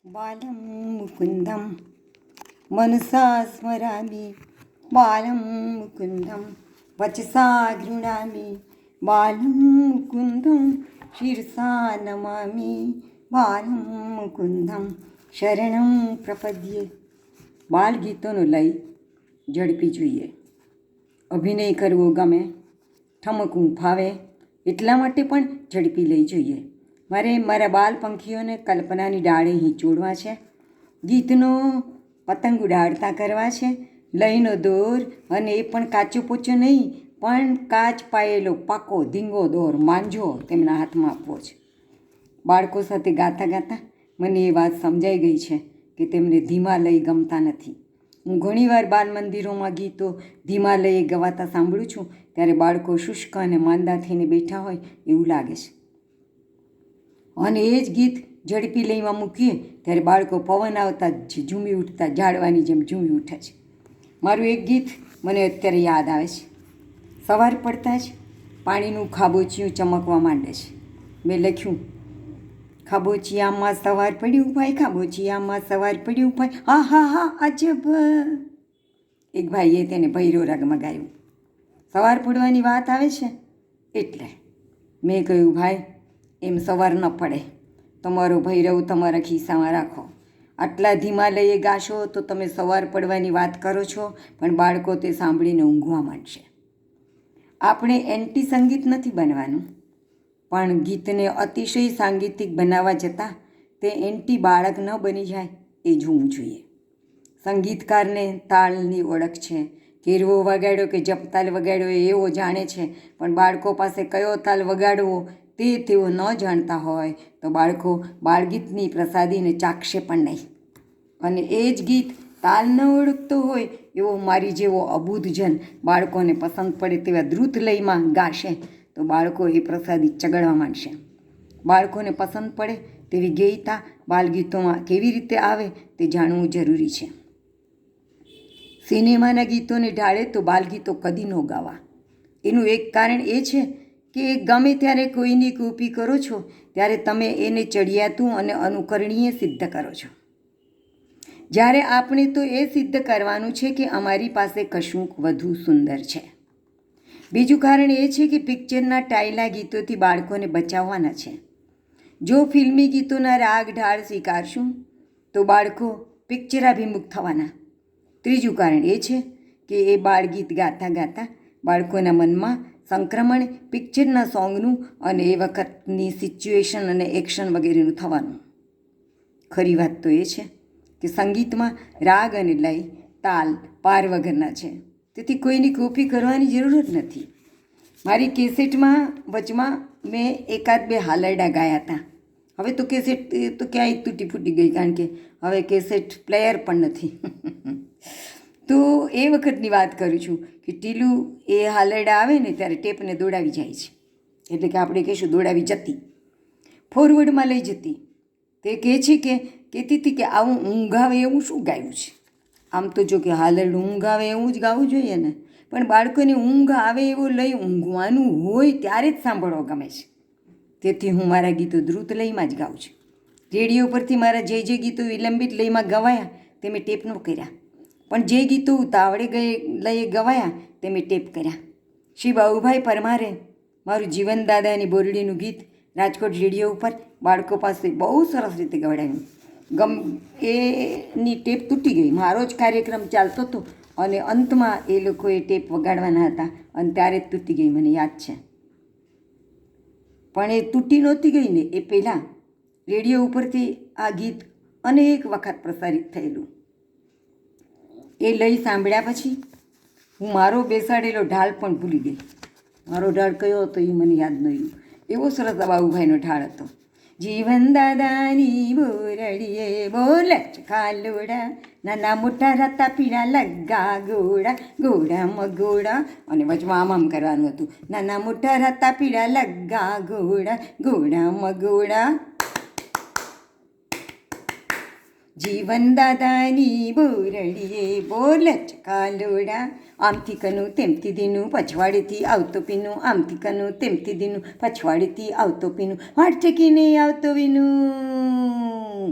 बालं मुकुन्दं मनसा स्मरामि, बालं मुकुन्दं वचसा गृह्णामि, बालं मुकुन्दं शिरसा नमामि, बालं मुकुन्दं शरणं प्रपद्ये. બાળગીતોનો લય ઝડપી જોઈએ. અભિનય કરવો ગમે, ઠમકવું ફાવે, એટલા માટે પણ ઝડપી લઈ જોઈએ. મારે મારા બાલ પંખીઓને કલ્પનાની ડાળે હિંચોડવા છે, ગીતનો પતંગ ઉડાડતા કરવા છે, લયનો દોર, અને એ પણ કાચો પોચો નહીં, પણ કાચ પાયેલો પાકો ધીંગો દોર માંજો તેમના હાથમાં આપવો છે. બાળકો સાથે ગાતા ગાતા મને એ વાત સમજાઈ ગઈ છે કે તેમને ધીમા લય ગમતા નથી. હું ઘણીવાર બાલ મંદિરોમાં ગીતો ધીમા લયે ગવાતા સાંભળું છું, ત્યારે બાળકો શુષ્ક અને માંદા થઈને બેઠા હોય એવું લાગે છે. અને એ જ ગીત ઝડપી લયમાં મૂકીએ ત્યારે બાળકો પવન આવતા જ ઝૂમી ઉઠતા ઝાડવાની જેમ ઝૂમી ઉઠે છે. મારું એક ગીત મને અત્યારે યાદ આવે છે. સવાર પડતાં જ પાણીનું ખાબોચિયું ચમકવા માંડે છે. મેં લખ્યું, ખાબોચિયામાં સવાર પડ્યું ભાઈ, ખાબોચિયામાં સવાર પડ્યું ભાઈ, હા હા હા અજબ. એક ભાઈએ તેને ભૈરો રાગમાં ગાયું. સવાર પડવાની વાત આવે છે એટલે મેં કહ્યું, ભાઈ એમ સવાર ન પડે, તમારો ભૈરવ તમારા ખિસ્સામાં રાખો. આટલા ધીમા લયે ગાશો તો તમે સવાર પડવાની વાત કરો છો, પણ બાળકો તે સાંભળીને ઊંઘવા માંડશે. આપણે એન્ટી સંગીત નથી બનવાનું, પણ ગીતને અતિશય સાંગીતિક બનાવવા જતાં તે એન્ટી બાળક ન બની જાય એ જોવું જોઈએ. સંગીતકારને તાલની ઓળખ છે. કેરવો વગાડ્યો કે જપતાલ વગાડ્યો એવો જાણે છે, પણ બાળકો પાસે કયો તાલ વગાડવો તે તેઓ ન જાણતા હોય તો બાળકો બાળગીતની પ્રસાદીને ચાખશે પણ નહીં. અને એ જ ગીત તાલ ન ઓળખતો હોય એવો મારી જેવો અબૂધજન બાળકોને પસંદ પડે તેવા દ્રુત લયમાં ગાશે તો બાળકો એ પ્રસાદી ચગડવા માંડશે. બાળકોને પસંદ પડે તેવી ગેયતા બાલગીતોમાં કેવી રીતે આવે તે જાણવું જરૂરી છે. સિનેમાના ગીતોને ઢાળે તો બાલગીતો કદી ન ગાવા. એનું એક કારણ એ છે કે ગમે ત્યારે કોઈની કોપી કરો છો ત્યારે તમે એને ચડિયાતું અને અનુકરણીય સિદ્ધ કરો છો, જ્યારે આપણે તો એ સિદ્ધ કરવાનું છે કે અમારી પાસે કશુંક વધુ સુંદર છે. બીજું કારણ એ છે કે પિક્ચરના ટાયલા ગીતોથી બાળકોને બચાવવાના છે. જો ફિલ્મી ગીતોના રાગ ઢાળ સ્વીકારશું તો બાળકો પિક્ચરાભિમુખ થવાના. ત્રીજું કારણ એ છે કે એ બાળગીત ગાતા ગાતા બાળકોના મનમાં સંક્રમણ પિક્ચરના સોંગનું અને એ વખતની સિચ્યુએશન અને એક્શન વગેરેનું થવાનું. ખરી વાત તો એ છે કે સંગીતમાં રાગ અને લય, તાલ પાર વગરના છે, તેથી કોઈની કોપી કરવાની જરૂર જ નથી. મારી કેસેટમાં વચમાં મેં એકાદ બે હાલરડા ગાયા હતા. હવે તો કેસેટ તો ક્યાંય તૂટી ફૂટી ગઈ, કારણ કે હવે કેસેટ પ્લેયર પણ નથી. તો એ વખતની વાત કરું છું કે ટીલું એ હાલરડા આવે ને ત્યારે ટેપને દોડાવી જાય છે, એટલે કે આપણે કહીશું દોડાવી જતી, ફોરવર્ડમાં લઈ જતી. તે કહે છે કે કહેતી હતી કે આવું ઊંઘ આવે એવું શું ગાયું છે. આમ તો જો કે હાલરડું ઊંઘ આવે એવું જ ગાવું જોઈએ ને, પણ બાળકોને ઊંઘ આવે એવો લઈ ઊંઘવાનું હોય ત્યારે જ સાંભળવો ગમે છે. તેથી હું મારા ગીતો દ્રુત લયમાં જ ગાઉં છું. રેડિયો પરથી મારા જે ગીતો વિલંબિત લયમાં ગવાયા તે મેં ટેપ ન કર્યા, પણ જે ગીતો ઉતાવળે લયે ગવાયા તે મેં ટેપ કર્યા. શ્રી બાબુભાઈ પરમારે મારું જીવન દાદાની બોરડીનું ગીત રાજકોટ રેડિયો ઉપર બાળકો પાસે બહુ સરસ રીતે ગવડાવ્યું. એની ટેપ તૂટી ગઈ. મારો જ કાર્યક્રમ ચાલતો હતો અને અંતમાં એ લોકોએ ટેપ વગાડવાના હતા અને ત્યારે જ તૂટી ગઈ, મને યાદ છે. પણ એ તૂટી નહોતી ગઈ ને એ પહેલાં રેડિયો ઉપરથી આ ગીત અનેક વખત પ્રસારિત થયેલું. એ લય સાંભળ્યા પછી હું મારો બેસાડેલો ઢાળ પણ ભૂલી ગઈ. મારો ઢાળ કયો હતો એ મને યાદ ન રહ્યું. એવો સરસ બાબુભાઈનો ઢાળ હતો. જીવન દાદાની બોરડીએ બોલ ખાલોડા, નાના મોટા રાતા પીળા લગ્ગા ગોળા, ગોળામાં ગોળા, અને વચમાં આમ આમ કરવાનું હતું, નાના મોટા રાતા પીળા લગ્ગા ગોળા, ગોળામાં ગોળા. જીવન દાદાની બોરડીએ બોલ કાલોડા, આમથી કનું તેમથી દીનું, પછવાડેથી આવતો પીનું, આમથી કનું તેમથી દીનું, પછવાડેથી આવતો પીનું, વાટ ચકીને આવતો વિનું.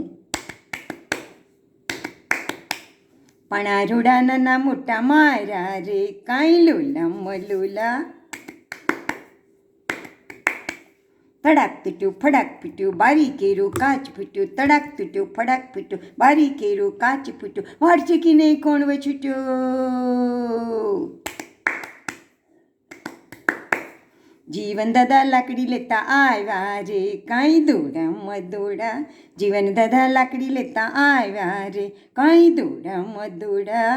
પાણા રોડા નાના મોટા મારા રે કાંઈ લોલા મલોલા. તડાક તૂટ્યું ફડાક ફૂટ્યું બારી કેરો કાચ ફૂટ્યો. તડાક તૂટ્યો ફડાક ફૂટ્યો બારી કેરો કાચ ફૂટ્યો. વાળશે કે નહીં કોણ વછૂટ્યો. જીવન દાદા લાકડી લેતા આવ્યા રે કાંઈ દોડા મદોડા. જીવન દાદા લાકડી લેતા આવ્યા રે કાંઈ દોડા મદોડા.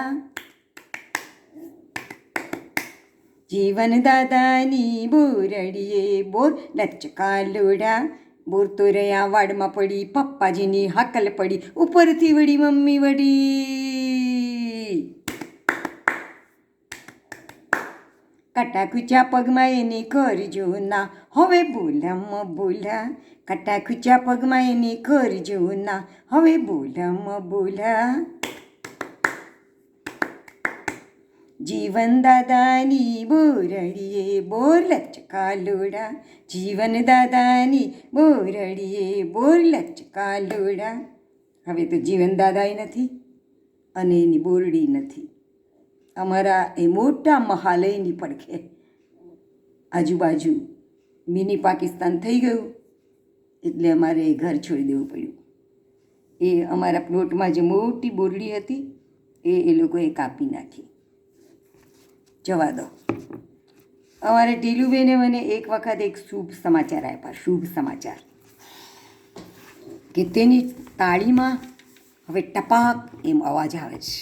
જીવન દાદાની બોરડીએ બોર લચકા લોડા. બોર તો રહ્યા વાડમાં પડી પપ્પાજીની હાકલ પડી. ઉપરથી વળી મમ્મી વળી. કટાખૂચા પગમાં એને કરજો ના હવે બોલમ બોલા. કટાખૂચા પગમાં એને કરજો ના હવે બોલમ બોલા. જીવન દાદાની બોરડીએ બોર લચકા લોડા. જીવન દાદાની બોરડીએ બોર લચકા લોડા. હવે તો જીવન દાદાય નથી અને એની બોરડી નથી. અમારા એ મોટા મહાલયની પડખે આજુબાજુ મિની પાકિસ્તાન થઈ ગયું એટલે અમારે એ ઘર છોડી દેવું પડ્યું. એ અમારા પ્લોટમાં જે મોટી બોરડી હતી એ લોકોએ કાપી નાખી. જવા દો. અમારે ટીલુબેને મને એક વખત એક શુભ સમાચાર આપ્યા. શુભ સમાચાર કે તેની તાળીમાં હવે ટપાક એમ અવાજ આવે છે.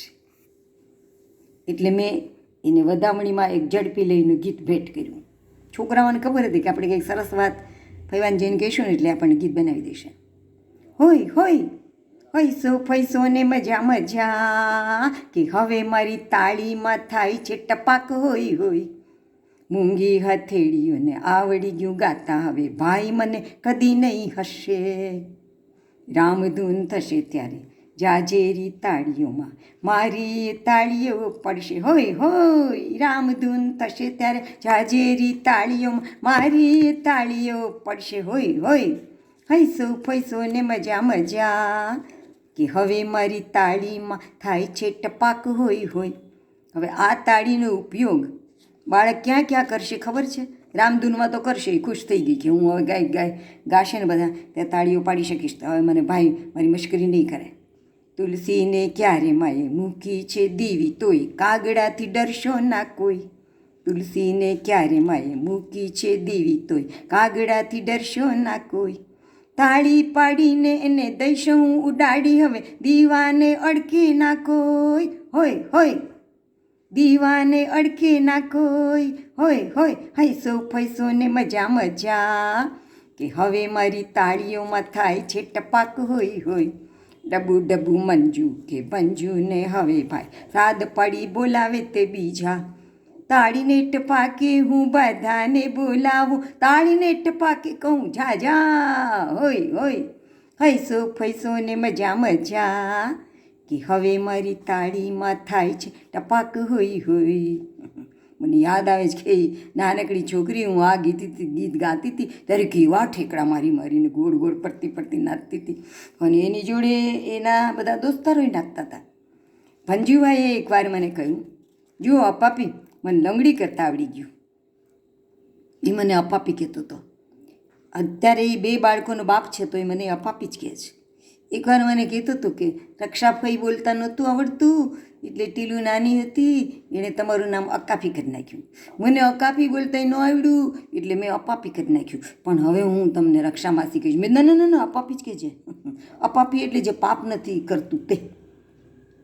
એટલે મેં એને વધામણીમાં એક ઝડપી લઈને ગીત ભેટ કર્યું. છોકરાઓને ખબર હતી કે આપણે કંઈક સરસ વાત ફૈવાન જઈને કહીશું ને એટલે આપણને ગીત બનાવી દેશે. હોય હોય હૈસો ફૈસો ને મજા મજા કે હવે મારી તાળીમાં થાય છે ટપાક હોય હોય. મૂંગી હથેળીઓને આવડી ગયું ગાતા હવે ભાઈ મને કદી નહીં હશે. રામધૂન થશે ત્યારે જાજેરી તાળીઓમાં મારી તાળીઓ પડશે. હોય હોય રામધૂન થશે ત્યારે જાજેરી તાળીઓમાં મારી તાળીઓ પડશે. હોય હોય હૈસો ફૈસો ને મજા મજા કે હવે મારી તાળીમાં થાય છે ટપાક હોય હોય. હવે આ તાળીનો ઉપયોગ બાળક ક્યાં ક્યાં કરશે ખબર છે? રામધૂનમાં તો કરશે, ખુશ થઈ ગઈ કે હું હવે ગાશે ને બધા ત્યાં તાળીઓ પાડી શકીશ. હવે મને ભાઈ મારી મશ્કરી નહીં કરે. તુલસીને ક્યારે માએ મૂકી છે દીવી તોય કાગડાથી ડરશો ના કોઈ. તુલસીને ક્યારે માએ મૂકી છે દીવી તોય કાગડાથી ડરશો ના કોઈ. તાળી પાડીને એને દઈશું ઉડાડી હવે દીવાને અડકે ના કોઈ. હોય હોય દીવાને અડકે ના કોઈ. હોય હોય હૈસો ફૈસો ને મજા મજા કે હવે મારી તાળીઓમાં થાય છે ટપાક હોય હોય. ડબુ ડબુ મંજુ કે બંજુને હવે ભાઈ સાદ પાડી બોલાવે તે બીજા. તાળીને ટપાકે હું બધાને બોલાવું તાળીને ટપાકે કહું જા જા. હોય હોય હૈસો ફૈસો ને મજા મજા કે હવે મારી તાળીમાં થાય છે ટપાક હોય હોય. મને યાદ આવે છે કે નાનકડી છોકરી હું આ ગીત ગાતી હતી ત્યારે કેવા ઠેકડા મારી મારીને ગોળ ગોળ પડતી પડતી નાચતી હતી અને એની જોડે એના બધા દોસ્તારોય નાચતા હતા. ભંજુભાઈએ એકવાર મને કહ્યું, જુઓ અપાપી મને લંગડી કરતાં આવડી ગયું. એ મને અપાપી કહેતો હતો. અત્યારે એ 2 બાળકોનો બાપ છે તો એ મને અપાપી જ કહે છે. એકવાર મને કહેતો હતો કે રક્ષાફઈ બોલતા નહોતું આવડતું એટલે ટીલું નાની હતી એણે તમારું નામ અકાપી કરી નાખ્યું. મને અકાપી બોલતા ન આવડ્યું એટલે મેં અપાપી કરી નાખ્યું. પણ હવે હું તમને રક્ષામાસી કહીશ. મેં ના ના ના અપાપી જ કહેજે. અપાપી એટલે જે પાપ નથી કરતું તે.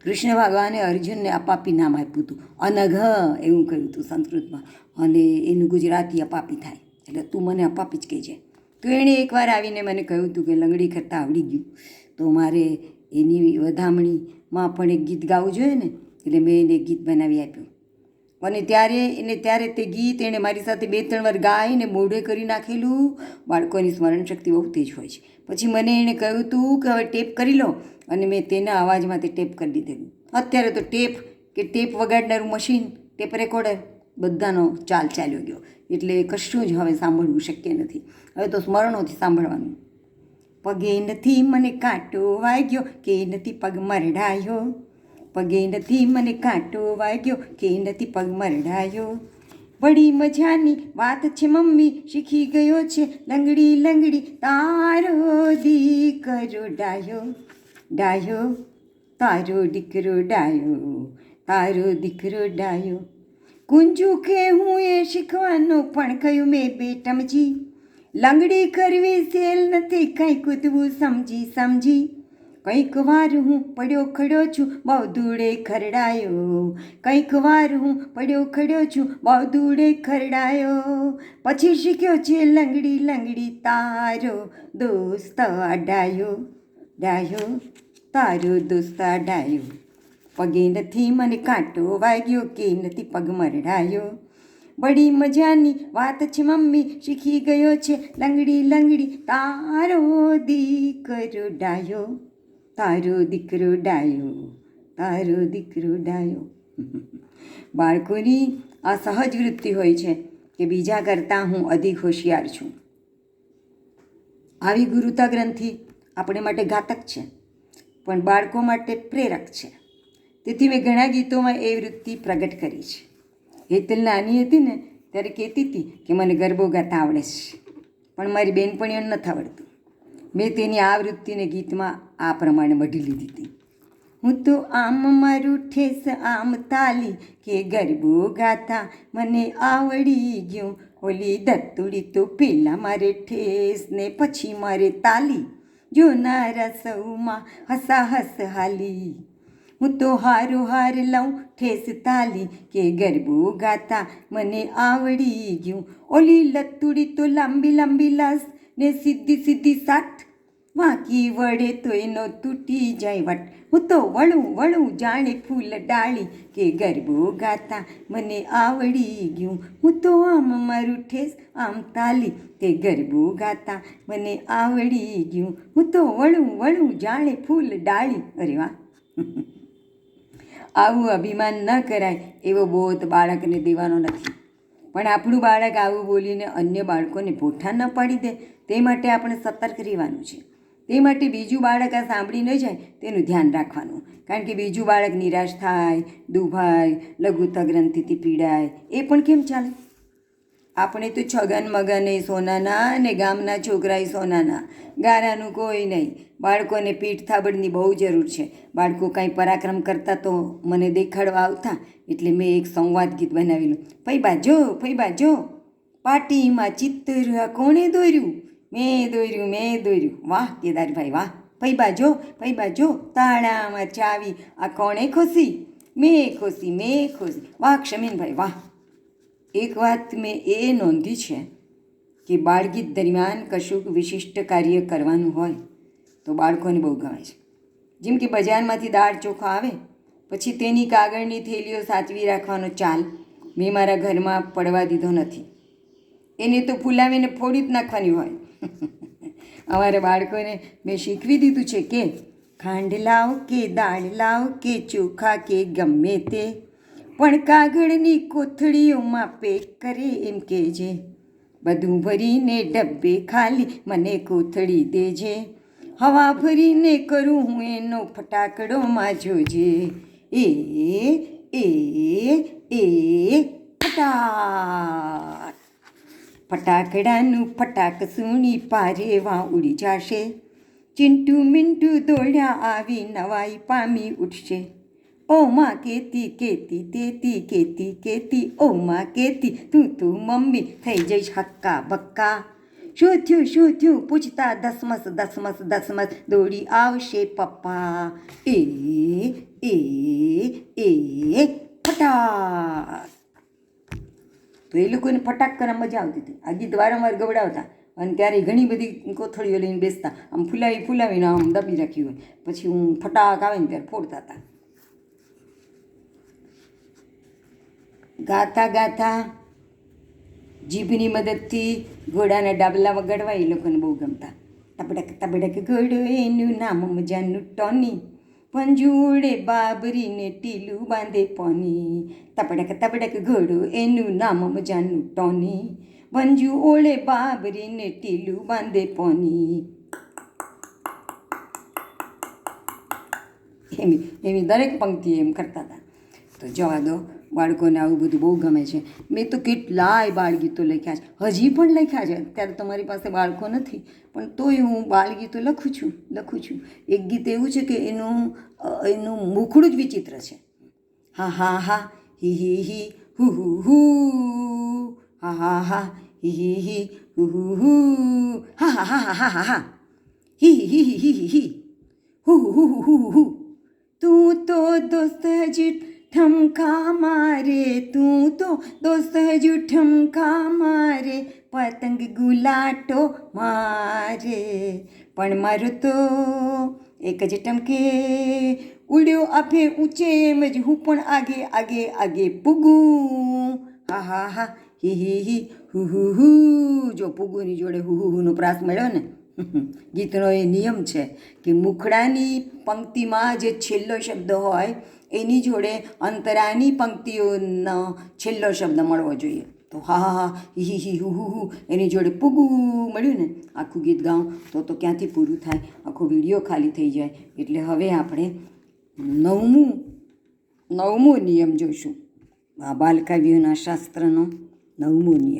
કૃષ્ણ ભગવાને અર્જુનને અપાપી નામ આપ્યું હતું. અનઘ એવું કહ્યું હતું સંસ્કૃતમાં અને એનું ગુજરાતી અપાપી થાય. એટલે તું મને અપાપી જ કહેજે. તો એણે એકવાર આવીને મને કહ્યું હતું કે લંગડી કરતાં આવડી ગયું તો મારે એની વધામણીમાં પણ એક ગીત ગાવું જોઈએ ને. એટલે મેં એને ગીત બનાવી આપ્યું અને ત્યારે તે ગીત એણે મારી સાથે 2-3 વાર ગાઈને મોઢે કરી નાખેલું. બાળકોની સ્મરણ શક્તિ બહુ તેજ હોય છે. પછી મને એણે કહ્યું હતું કે હવે ટેપ કરી લો અને મેં તેના અવાજમાં તે ટેપ કરી દીધેલું. અત્યારે તો ટેપ વગાડનારું મશીન, ટેપ રેકોર્ડર બધાનો ચાલ્યો ગયો એટલે કશું જ હવે સાંભળવું શક્ય નથી. હવે તો સ્મરણોથી સાંભળવાનું. પગે નથી મને કાંટો વાગ્યો કે નથી પગ મરડાયો. પગે નથી મને કાંટો વાગ્યો કે નથી પગ મરડાયો. વળી મજાની વાત છે મમ્મી, શીખી ગયો છે લંગડી લંગડી તારો દીકરો ડાયો. ડાયો તારો દીકરો ડાયો, તારો દીકરો ડાયો. કુંજુ કે હું એ શીખવાનું પણ કહ્યું મેં બેટમજી, લંગડી કરવી સેલ નથી કંઈ કૂદવું સમજી સમજી. કંઈક વાર હું પડ્યો ખડ્યો છું બહુ દૂડે ખરડાયો, કંઈક વાર હું પડ્યો ખડ્યો છું બહુ દૂડે ખરડાયો. પછી શીખ્યો છે લંગડી લંગડી તારો દોસ્ત ડાયો. ડાયો તારો દોસ્ત ડાયો. પગે નથી મને કાંટો વાગ્યો કે નથી પગ મરડાયો. બડી મજાની વાત છે મમ્મી, શીખી ગયો છે લંગડી લંગડી તારો દીકરો ડાયો. તારો દીકરો ડાયો, તારો દીકરો ડાયો. બાળકોની આ સહજ વૃત્તિ હોય છે કે બીજા કરતાં હું અધિક હોશિયાર છું. આવી ગુરુતા ગ્રંથિ આપણે માટે ઘાતક છે પણ બાળકો માટે પ્રેરક છે. તેથી મેં ઘણા ગીતોમાં એ વૃત્તિ પ્રગટ કરી છે. હેતલ નાની હતી ને ત્યારે કહેતી હતી કે મને ગરબો ગાતા આવડે છે, પણ મારી બહેનપણીઓને નથી આવડતું. મેં તેની આ વૃત્તિને ગીતમાં આ પ્રમાણે મઢી લીધી હતી. હું તો આમ મારું ઠેસ આમ તાલી કે ગરબો ગાતા મને આવડી ગયું. ઓલી દત્તુડી તો પહેલાં મારે ઠેસ ને પછી મારે તાલી, જોનારા સૌમાં હસાહસ હાલી. હું તો હારો હાર લઉં ઠેસ તાલી કે ગરબો ગાતા મને આવડી ગયું. ઓલી લત્તુડી તો લાંબી લાંબી લાસ ને સીધી સીધી સાઠ, વાંકી વળે તો એનો તૂટી જાય વટ. હું તો વળું વળું જાણે ફૂલ ડાળી કે ગરબો ગાતા મને આવડી ગયું. હું તો આમ મારું ઠેસ આમ તાલી કે ગરબો ગાતા મને આવડી ગયું. હું તો વળું વળું જાણે ફૂલ ડાળી. અરે વાહ! આવું અભિમાન ન કરાય એવો બોધ બાળકને દેવાનો નથી. પણ આપણું બાળક આવું બોલીને અન્ય બાળકોને પોઠા ન પાડી દે તે માટે આપણે સતર્ક રહેવાનું છે. તે માટે બીજું બાળક આ સાંભળી ન જાય તેનું ધ્યાન રાખવાનું. કારણ કે બીજું બાળક નિરાશ થાય, દુભાય, લઘુતા ગ્રંથિથી પીડાય, એ પણ કેમ ચાલે? આપણે તો છગન મગન એ સોનાના અને ગામના છોકરાએ સોનાના, ગારાનું કોઈ નહીં. બાળકોને પીઠ થાબડની બહુ જરૂર છે. બાળકો કાંઈ પરાક્રમ કરતા તો મને દેખાડવા આવતા એટલે મેં એક સંવાદ ગીત બનાવેલું. ફઈબા જો, ફઈબા જો, પાટીમાં ચિત્તર આ કોણે દોર્યું? મેં દોર્યું, મેં દોર્યું. વાહ કેદારભાઈ વાહ! ફઈબા જો, ફઈબા જો, તાળામાં ચાવી આ કોણે ખોસી? મેં ખોસી, મેં ખોસી. વાહ ક્ષમીનભાઈ વાહ! એક વાત મેં એ નોંધી છે કે બાળગીત દરમિયાન કશુંક વિશિષ્ટ કાર્ય કરવાનું હોય તો બાળકોને બહુ ગમે છે. જેમ કે બજારમાંથી દાળ ચોખા આવે પછી તેની કાગળની થેલીઓ સાચવી રાખવાનો ચાલ મેં મારા ઘરમાં પડવા દીધો નથી. એને તો ફૂલાવીને ફોડી જ નાખવાની હોય. અમારા બાળકોને મેં શીખવી દીધું છે કે ખાંડ લાવ કે દાળ લાવ કે ચોખા કે ગમે તે, પણ કાગળની કોથળીઓમાં પેક કરે એમ કહેજે. બધું ભરીને ડબ્બે ખાલી મને કોથળી દેજે. હવા ભરીને કરું હું એનો ફટાકડોમાં જોજે. એ એ એ ફટાક. ફટાકડાનું ફટાક સુણી પારેવા ઉડી જશે. ચિંટુ મિન્ટુ દોડ્યા આવી નવાઈ પામી ઉઠશે. ઓ માં કેતી કેતી તેતી કેતી કેતી, ઓ માં કેતી તું તું મમ્મી થઈ જઈશ હક્કા બક્કા. શું થયું પૂછતા ધસમસ ધસમસ ધસમસ દોડી આવશે પપ્પા. એ એ એ ફટાક. તો એ લોકોને ફટાક કરવા મજા આવતી હતી. આ ગીત વારંવાર ગવડાવતા અને ત્યારે ઘણી બધી કોથળીઓ લઈને બેસતા, આમ ફૂલાવીને આમ દબી રાખી હોય, પછી હું ફટાક આવે ને ત્યારે ફોડતા હતા. ગાતા ગાતા જીભની મદદથી ઘોડાના ડાબલા વગાડવા એ લોકોને બહુ ગમતા. તબડક તબડક ઘોડો એનું નામ મજાનું ટોની, પંજુડે બાબરીને ટીલું બાંધે પોની. તબડક તબડક ઘોડો એનું નામ મજાનું ટોની, પંજુ ઓળે બાબરીને ટીલું બાંધે પોની. એવી દરેક પંક્તિ એમ કરતા હતા. તો જવા દો, બાળકોને આવું બધું બહુ ગમે છે. મેં તો કેટલાય બાળગીતો લખ્યા છે, હજી પણ લખ્યા છે. અત્યારે તો મારી પાસે બાળકો નથી, પણ તોય હું બાળગીતો લખું છું. એક ગીત એવું છે કે એનું મુખડું જ વિચિત્ર છે. હા હા હા હી હુ હુ હુ, હા હા હા હી હુ હુ હુ, હા હા હા હા હા હા હી હુ હુ હુ હુ. તું તો દોસ્ત है ઠમકા મારે, તું તો દોસ્ત है ઠમકા મારે, પતંગ ગુલાટો મારે, પણ મારું તો એક જ ટમકે, ઉડ્યો આપે ઊંચે એમ જ હું પણ આગે આગે આગે પૂગું, હા હા હા હી હુ હુ હુ. જો પૂગુની જોડે હુનો પ્રાસ મળ્યો ને. ગીતનો એ નિયમ છે કે મુખડાની પંક્તિમાં જે છેલ્લો શબ્દ હોય એની જોડે અંતરાની પંક્તિઓનો છેલ્લો શબ્દ મળવો જોઈએ. તો હા હા હા હી હુ એની જોડે પૂગું મળ્યું ને, આખું ગીત ગાઉં તો ક્યાંથી પૂરું થાય, આખો વિડીયો ખાલી થઈ જાય. એટલે હવે આપણે નવમો નિયમ જોઈશું, આ બાલકાવ્યોના શાસ્ત્રનો 9મો નિયમ.